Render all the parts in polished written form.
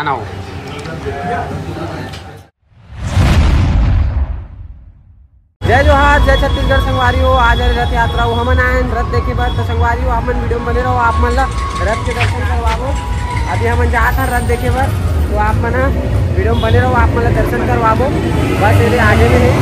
खाना हो। जय जोहार, जय छत्तीसगढ़ संगवारी हो। आज रथ यात्रा हो, हमन आए रथ देखे बर। तो संगवारी हो आप मन वीडियो में बने रहो, आप मन ला रथ के दर्शन करवाबो। अभी हमन जात हन रथ देखे बर, तो आप मन वीडियो में बने रहो, आप मन ला दर्शन करवाबो। बस ये आगे में है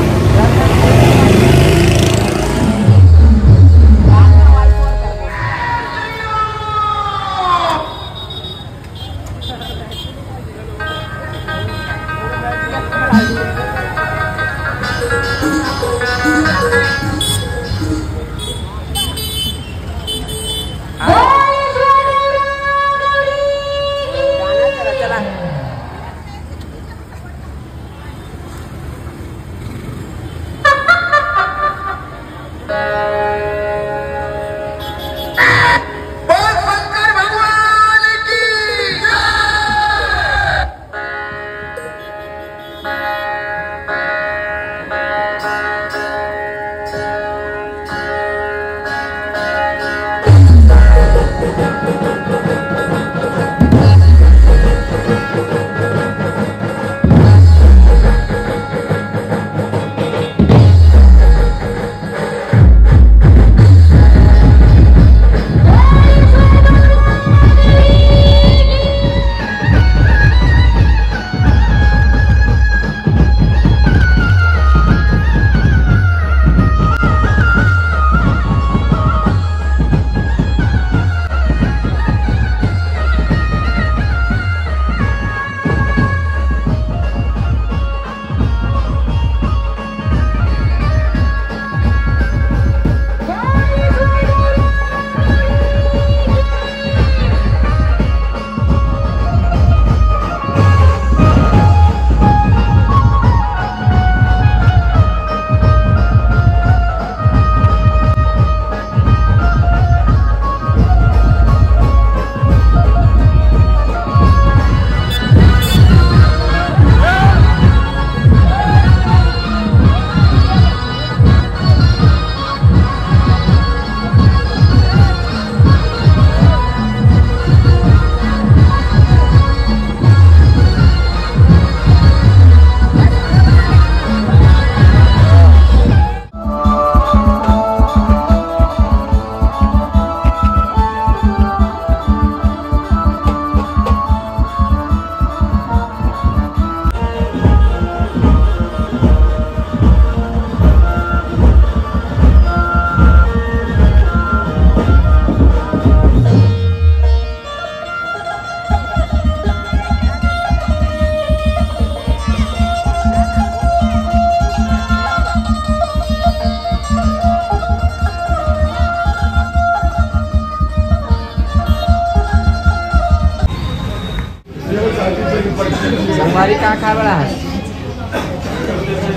संगवारी का खा बड़ा है,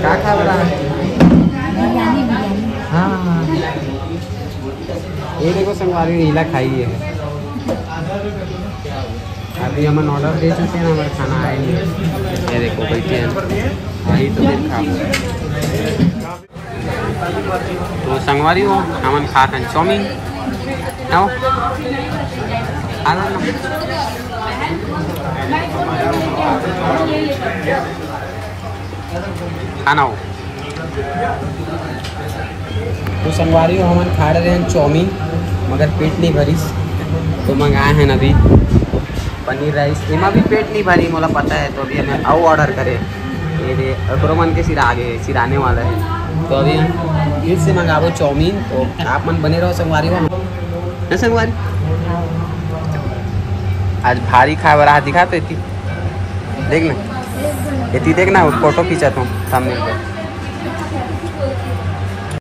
का खा बड़ा है। हाँ ये देखो संगवारी नीला खाई है। अभी हम ऑर्डर दे चुके हैं, हमारा खाना आया नहीं। ये देखो बैठे हैं, वही तो देख खा। तो संगवारी हो हमन खाते हैं चाउमीन। आओ खाना हो। तो संगवारी हो हमन खा रहे हैं चाउमीन, मगर पेट नहीं भरी। तो मंगाए हैं अभी पनीर राइस, इमा भी पेट नहीं भरी मोला पता है। तो अभी हमें आओ ऑर्डर करे, ये अग्रोमन के सिरा आगे सिराने वाला है। तो अभी हम फिर से मंगाबो चाउमीन। तो आप मन बने रहो संगवारी हो ना। संगवारी आज भारी खा बड़ा दिखा तो इतनी देखना, इतनी देखना फोटो खींचा तुम सामने।